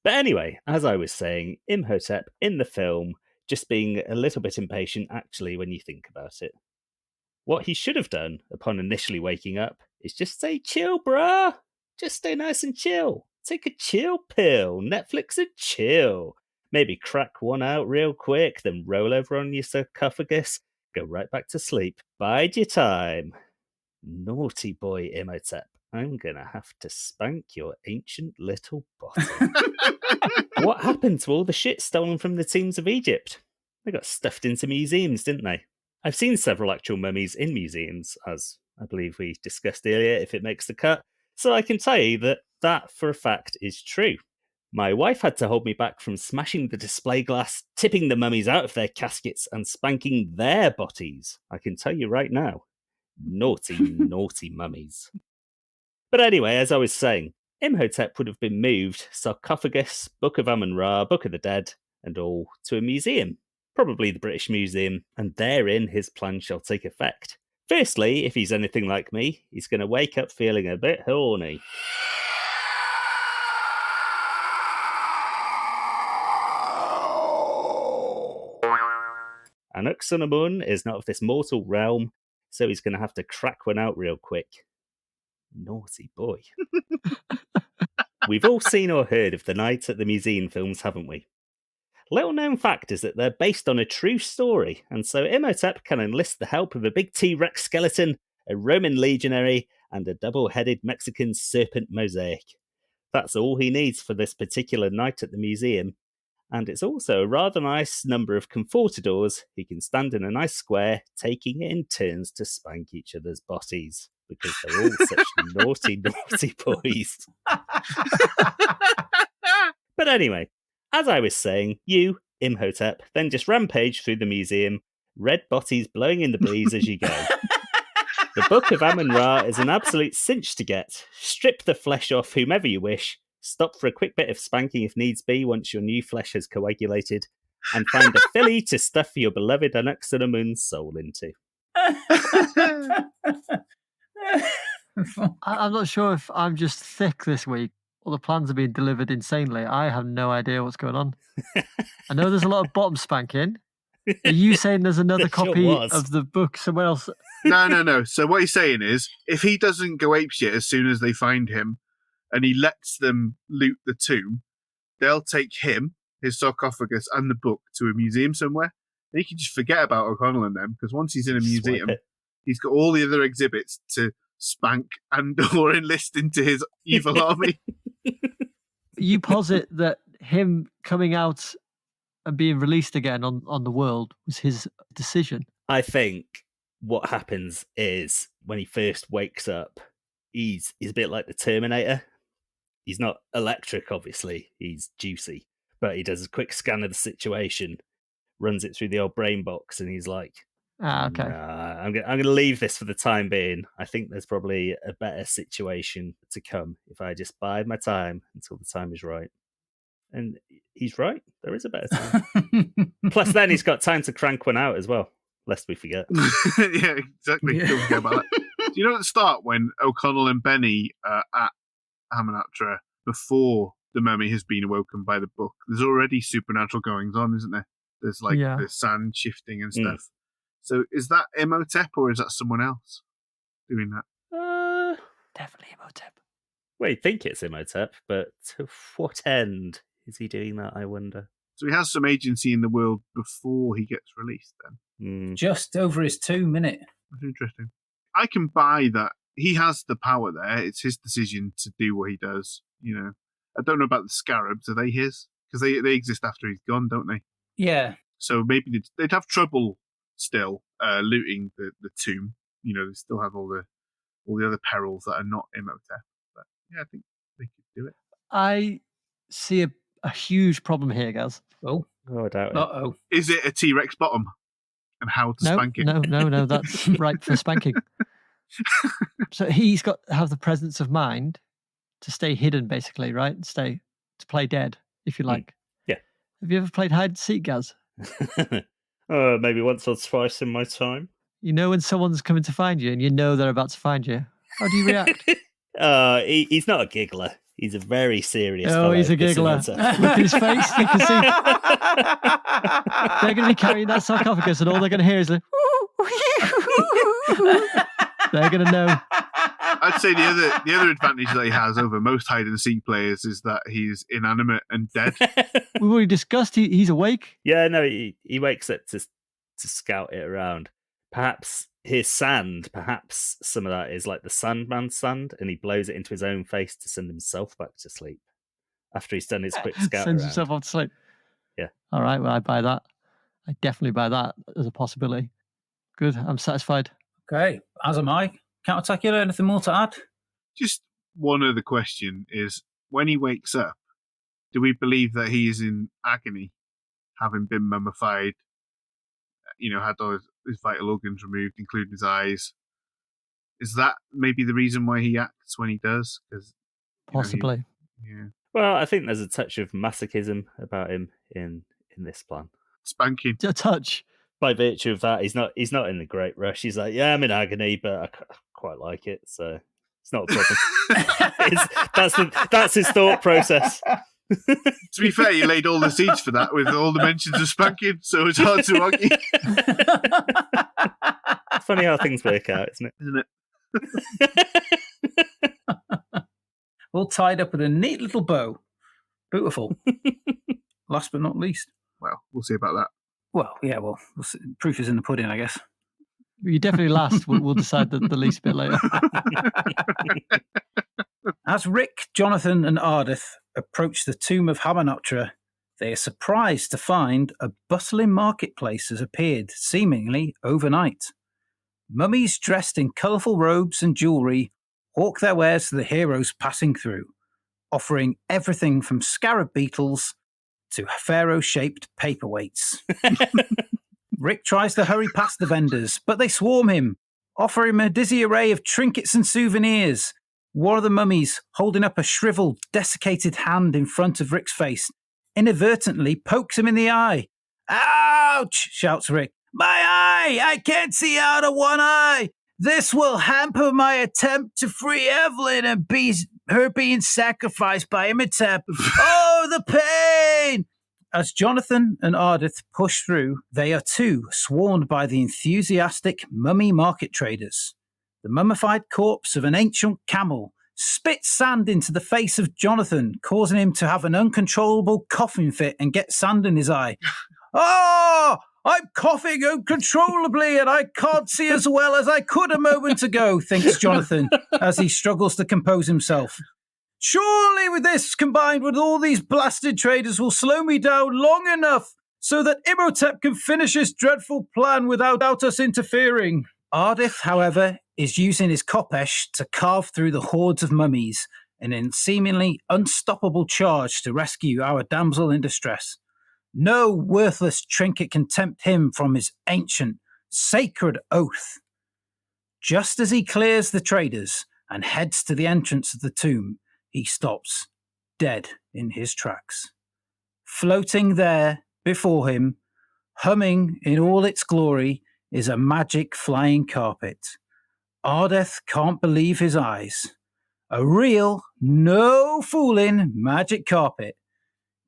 But anyway, as I was saying, Imhotep in the film just being a little bit impatient actually when you think about it. What he should have done upon initially waking up is just say, chill, bruh. Just stay nice and chill. Take a chill pill. Netflix and chill. Maybe crack one out real quick, then roll over on your sarcophagus. Go right back to sleep. Bide your time. Naughty boy Imhotep. I'm gonna have to spank your ancient little body. What happened to all the shit stolen from the tombs of Egypt? They got stuffed into museums, didn't they? I've seen several actual mummies in museums, as I believe we discussed earlier, if it makes the cut, so I can tell you that for a fact is true. My wife had to hold me back from smashing the display glass, tipping the mummies out of their caskets, and spanking their bodies. I can tell you right now. Naughty, naughty mummies. But anyway, as I was saying, Imhotep would have been moved, sarcophagus, Book of Amun-Ra, Book of the Dead, and all, to a museum. Probably the British Museum, and therein his plan shall take effect. Firstly, if he's anything like me, he's going to wake up feeling a bit horny. Anck Su Namun is not of this mortal realm, so he's going to have to crack one out real quick. Naughty boy. We've all seen or heard of the Night at the Museum films, haven't we? Little known fact is that they're based on a true story, and so Imhotep can enlist the help of a big T-Rex skeleton, a Roman legionary, and a double-headed Mexican serpent mosaic. That's all he needs for this particular night at the museum, and it's also a rather nice number of comfortadors who can stand in a nice square, taking it in turns to spank each other's botties, because they're all such naughty, naughty boys. But anyway, as I was saying, you, Imhotep, then just rampage through the museum, red botties blowing in the breeze as you go. The Book of Amun-Ra is an absolute cinch to get. Strip the flesh off whomever you wish, stop for a quick bit of spanking if needs be once your new flesh has coagulated, and find a filly to stuff your beloved Anck Su Namun's soul into. I'm not sure if I'm just thick this week all the plans are being delivered insanely. I have no idea what's going on. I know there's a lot of bottom spanking. Are you saying there's another There sure copy was. of the book somewhere else? No. So what he's saying is, if he doesn't go apeshit as soon as they find him, and he lets them loot the tomb, they'll take him, his sarcophagus, and the book to a museum somewhere. And he can just forget about O'Connell and them, because once he's in a museum, he's got all the other exhibits to spank and or enlist into his evil army. You posit that him coming out and being released again on the world was his decision. I think what happens is when he first wakes up, he's a bit like the Terminator. He's not electric, obviously. He's juicy. But he does a quick scan of the situation, runs it through the old brain box, and he's like, Okay. Nah, I'm going to leave this for the time being. I think there's probably a better situation to come if I just bide my time until the time is right. And he's right. There is a better time. Plus, then he's got time to crank one out as well, lest we forget. Yeah, exactly. Yeah. Don't forget about that. Do you know at the start when O'Connell and Benny are at Hamunaptra, before the mummy has been awoken by the book, there's already supernatural goings on, isn't there? There's like the sand shifting and stuff. So is that Imhotep or is that someone else doing that? Definitely Imhotep. Well, you think it's Imhotep, but to what end is he doing that, I wonder? So he has some agency in the world before he gets released then. Just over his 2 minute. That's interesting. I can buy that. He has the power there. It's his decision to do what he does. You know, I don't know about the scarabs. Are they his? Because they exist after he's gone, don't they? Yeah. So maybe they'd have trouble still looting the tomb. You know, they still have all the other perils that are not Imhotep. But yeah, I think they could do it. I see a huge problem here, guys. Oh, I doubt it. Uh-oh. Is it a T-Rex bottom? And how to spank it? No, that's right for spanking. So he's got to have the presence of mind to stay hidden, basically, right? To play dead, if you like. Yeah. Have you ever played hide and seek, Gaz? Maybe once or twice in my time. You know when someone's coming to find you and you know they're about to find you. How do you react? He's not a giggler. He's a very serious Oh, fellow, he's a giggler. this Look at his face. You can see they're going to be carrying that sarcophagus and all they're going to hear is like, they're going to know. I'd say the other advantage that he has over most hide and seek players is that he's inanimate and dead. We've already discussed he's awake. Yeah, no, he wakes up to scout it around. Perhaps his sand, perhaps some of that is like the Sandman's sand, and he blows it into his own face to send himself back to sleep after he's done his quick scout Sends around. himself off to sleep. Yeah. All right, well, I buy that. I definitely buy that as a possibility. Good, I'm satisfied. Okay, as am I. Countertacular, anything more to add? Just one other question is, when he wakes up, do we believe that he is in agony, having been mummified, had all his vital organs removed, including his eyes? Is that maybe the reason why he acts when he does? Possibly. Yeah. Well, I think there's a touch of masochism about him in this plan. Spanking. A touch. By virtue of that, he's not in the great rush. He's like, yeah, I'm in agony, but I quite like it, so it's not a problem. That's his thought process. To be fair, you laid all the seeds for that with all the mentions of spanking, so it's hard to argue. It's funny how things work out, isn't it? All tied up with a neat little bow. Beautiful. Last but not least. Well, we'll see about that. Well, yeah, we'll see. Proof is in the pudding, I guess. You definitely last. We'll decide the least bit later. As Rick, Jonathan, and Ardith approach the tomb of Hamunaptra, they are surprised to find a bustling marketplace has appeared, seemingly overnight. Mummies dressed in colourful robes and jewellery hawk their wares to the heroes passing through, offering everything from scarab beetles to pharaoh-shaped paperweights. Rick tries to hurry past the vendors, but they swarm him, offer him a dizzy array of trinkets and souvenirs. One of the mummies, holding up a shriveled, desiccated hand in front of Rick's face, inadvertently pokes him in the eye. "Ouch!" shouts Rick. "My eye! I can't see out of one eye! This will hamper my attempt to free Evelyn and be her being sacrificed by Imhotep. Oh, the pain! As Jonathan and Ardith push through, they are too swarmed by the enthusiastic mummy market traders. The mummified corpse of an ancient camel spits sand into the face of Jonathan, causing him to have an uncontrollable coughing fit and get sand in his eye. Ah! I'm coughing uncontrollably and I can't see as well as I could a moment ago, thinks Jonathan as he struggles to compose himself. Surely with this combined with all these blasted traders will slow me down long enough so that Imhotep can finish his dreadful plan without us interfering. Ardith, however, is using his kopesh to carve through the hordes of mummies in a seemingly unstoppable charge to rescue our damsel in distress. No worthless trinket can tempt him from his ancient, sacred oath. Just as he clears the traders and heads to the entrance of the tomb, he stops, dead in his tracks. Floating there before him, humming in all its glory, is a magic flying carpet. Ardith can't believe his eyes. A real, no fooling magic carpet.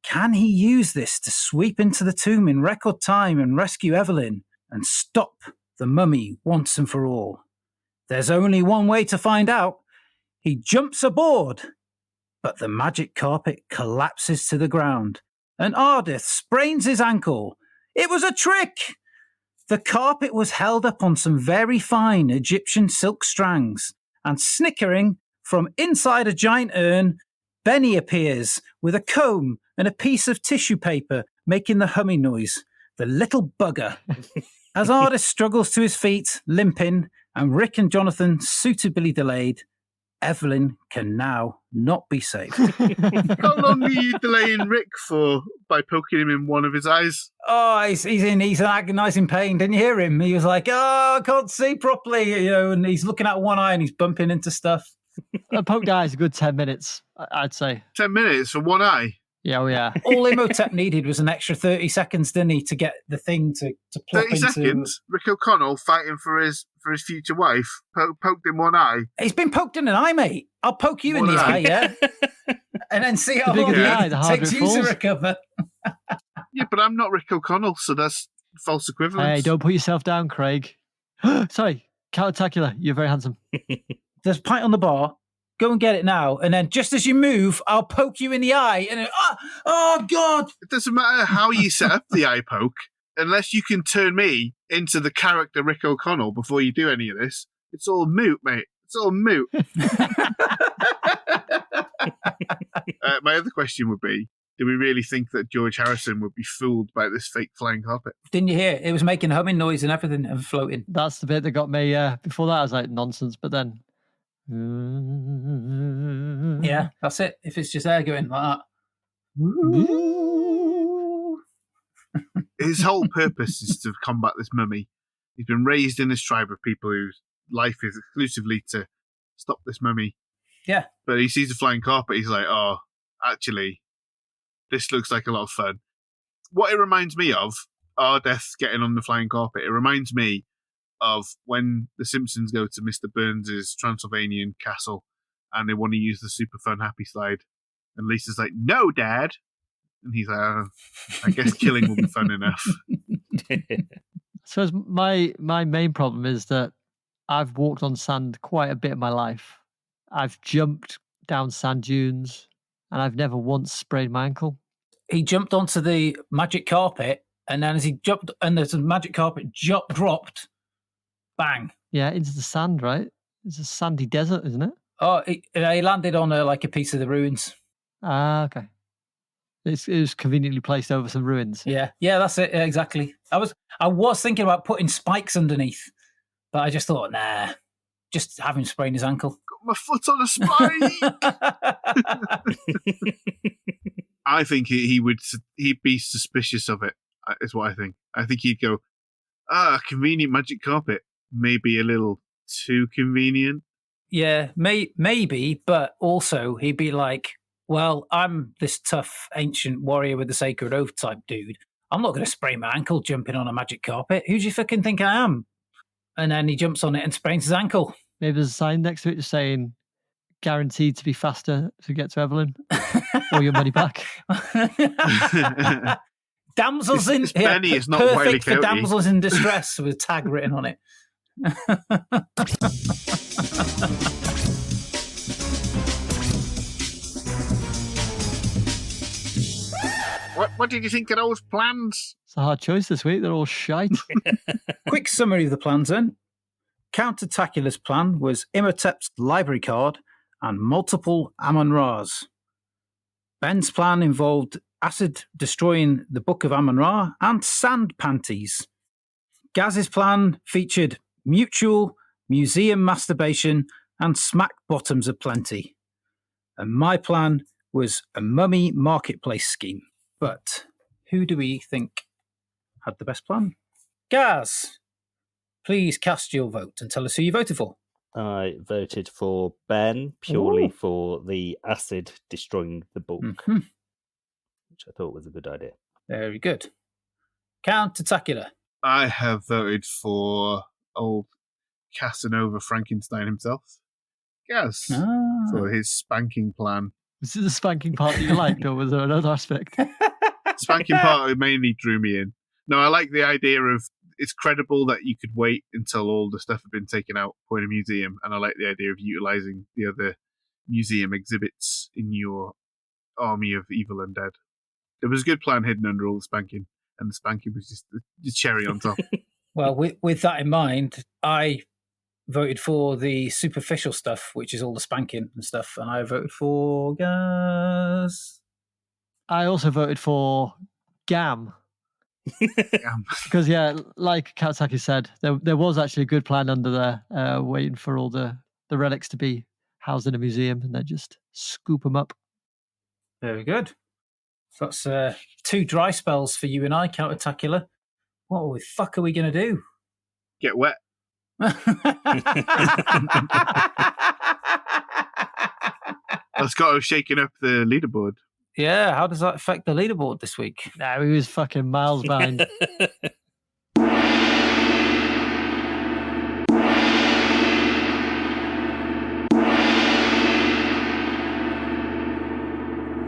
Can he use this to sweep into the tomb in record time and rescue Evelyn and stop the mummy once and for all? There's only one way to find out. He jumps aboard, but the magic carpet collapses to the ground and Ardith sprains his ankle. It was a trick! The carpet was held up on some very fine Egyptian silk strands, and snickering from inside a giant urn, Benny appears with a comb and a piece of tissue paper making the humming noise. The little bugger. As Ardith struggles to his feet, limping, and Rick and Jonathan suitably delayed, Evelyn can now not be saved. How long are you delaying Rick for by poking him in one of his eyes? Oh, he's in agonising pain. Didn't you hear him? He was like, oh, I can't see properly, and he's looking out one eye and he's bumping into stuff. A poked eye is a good 10 minutes, I'd say. 10 minutes for one eye? Yeah, oh yeah. All Imhotep needed was an extra 30 seconds, didn't he, to get the thing to plop 30 into... seconds? Rick O'Connell fighting for his future wife, poked in one eye? He's been poked in an eye, mate. I'll poke you in the eye, yeah? And then see how long the it takes you to recover. Yeah, but I'm not Rick O'Connell, so that's false equivalence. Hey, don't put yourself down, Craig. Sorry, countertacular. You're very handsome. There's a pint on the bar. Go and get it now. And then just as you move, I'll poke you in the eye. And oh, God. It doesn't matter how you set up the eye poke, unless you can turn me into the character Rick O'Connell before you do any of this. It's all moot, mate. It's all moot. My other question would be, do we really think that George Harrison would be fooled by this fake flying carpet? Didn't you hear? It was making humming noise and everything and floating. That's the bit that got me. Before that, I was like, nonsense. But then... Yeah, that's it. If it's just air going like that. His whole purpose is to combat this mummy. He's been raised in this tribe of people whose life is exclusively to stop this mummy. Yeah. But he sees a flying carpet, he's like, oh, actually, this looks like a lot of fun. What it reminds me of, our death getting on the flying carpet, it reminds me of when the Simpsons go to Mr. Burns' Transylvanian castle and they want to use the super fun happy slide. And Lisa's like, no, Dad. And he's like, I guess killing will be fun enough. So my main problem is that I've walked on sand quite a bit in my life. I've jumped down sand dunes and I've never once sprained my ankle. He jumped onto the magic carpet and then as he jumped and the magic carpet dropped, bang. Yeah, into the sand, right? It's a sandy desert, isn't it? Oh, he landed on a piece of the ruins. Ah, okay. It was conveniently placed over some ruins. Yeah, that's it. Yeah, exactly. I was thinking about putting spikes underneath, but I just thought, nah, just have him sprain his ankle. Got my foot on a spike. I think he'd be suspicious of it. Is what I think. I think he'd go, convenient magic carpet, maybe a little too convenient. Yeah, maybe, but also he'd be like, well, I'm this tough ancient warrior with the sacred oath type dude. I'm not going to sprain my ankle jumping on a magic carpet. Who do you fucking think I am? And then he jumps on it and sprains his ankle. Maybe there's a sign next to it just saying, guaranteed to be faster to get to Evelyn, or your money back. Damsels This in Benny is not Wile E. perfect for Coyote. damsels in distress with a tag written on it. What did you think of those plans? It's a hard choice this week. They're all shite. Quick summary of the plans then. Count-Attacula's plan was Imhotep's library card and multiple Amun-Ra's. Ben's plan involved acid destroying the Book of Amun-Ra and sand panties. Gaz's plan featured mutual, museum masturbation and smack bottoms aplenty. And my plan was a mummy marketplace scheme. But who do we think had the best plan? Gaz, please cast your vote and tell us who you voted for. I voted for Ben purely Ooh. for the acid destroying the book, Mhm. which I thought was a good idea. Very good. Count-Attacula. I have voted for old Casanova Frankenstein himself. Yes, for his spanking plan. Was it the spanking part that you liked, or was there another aspect? Spanking part mainly drew me in. No, I like the idea of it's credible that you could wait until all the stuff had been taken out for a museum, and I like the idea of utilising the other museum exhibits in your army of evil undead. There was a good plan hidden under all the spanking, and the spanking was just the cherry on top. Well, with that in mind, I voted for the superficial stuff, which is all the spanking and stuff, and I voted for Gaz. I also voted for Gam. Because, yeah, like Katsaki said, there was actually a good plan under there, waiting for all the relics to be housed in a museum, and then just scoop them up. Very good. So that's 2 dry spells for you and I, Count-Attacula. What the fuck are we going to do? Get wet. That's got to have shaken up the leaderboard. Yeah, how does that affect the leaderboard this week? No, he was fucking miles behind.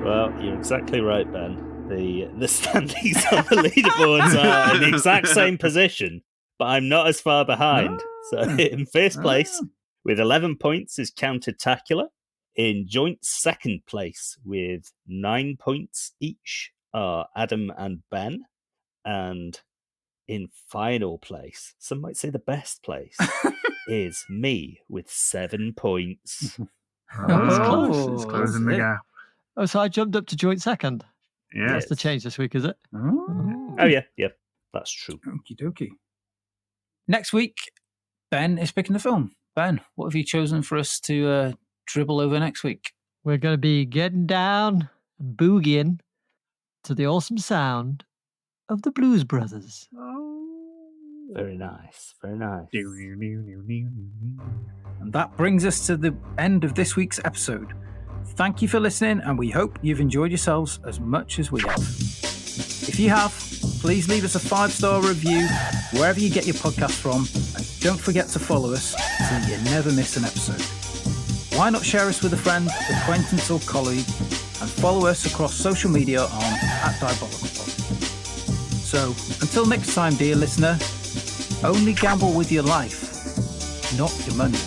Well, you're exactly right, Ben. The standings on the leaderboards are in the exact same position, but I'm not as far behind. So in first place with 11 points is Count-Attacula. In joint second place with 9 points each are Adam and Ben. And in final place, some might say the best place, is me with 7 points. It's close. It's close. Closing the gap. Oh, so I jumped up to joint second. Yeah. That's the change this week, is it? Oh, yeah, that's true. Okie dokie. Next week, Ben is picking the film. Ben, what have you chosen for us to dribble over next week? We're going to be getting down and boogieing to the awesome sound of the Blues Brothers. Very nice, very nice. And that brings us to the end of this week's episode. Thank you for listening, and we hope you've enjoyed yourselves as much as we have. If you have, please leave us a 5-star review wherever you get your podcast from, and don't forget to follow us so you never miss an episode. Why not share us with a friend, acquaintance or colleague, and follow us across social media on @DiabolicalPod. So, until next time, dear listener, only gamble with your life, not your money.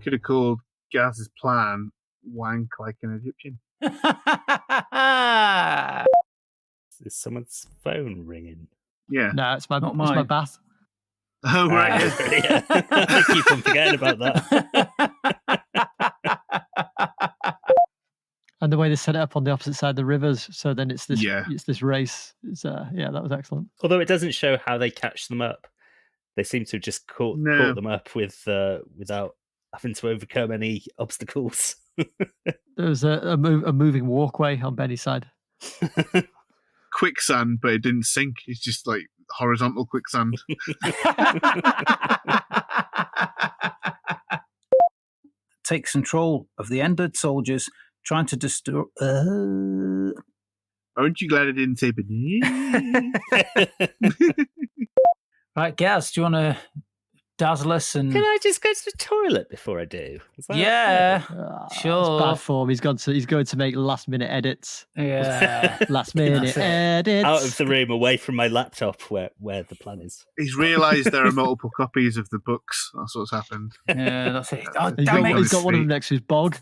Could have called Gaz's plan wank like an Egyptian. Is someone's phone ringing? Yeah. No, it's my, Not it's my mine. bath. Oh, right. Yeah. I keep on forgetting about that. And the way they set it up on the opposite side of the rivers, so then it's this Yeah. it's this race. It's yeah, that was excellent. Although it doesn't show how they catch them up. They seem to have just caught them up with without having to overcome any obstacles. There was a moving walkway on Benny's side. quicksand, but it didn't sink. It's just like horizontal quicksand. Takes control of the Endered soldiers, trying to destroy. Aren't you glad I didn't say banana? Right, Gaz, do you want to dazzle us? And Can I just go to the toilet before I do? Is that yeah, It's sure. bad form. He's going to make last minute edits. Yeah, Last minute That's it. edits. out of the room, away from my laptop, where the plan is? He's realised there are multiple copies of the books. That's what's happened. yeah, that's it. Oh, He's damn got, it! he's got one of them next to his bog.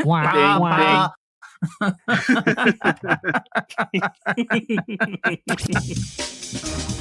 Wow. Ding, ding.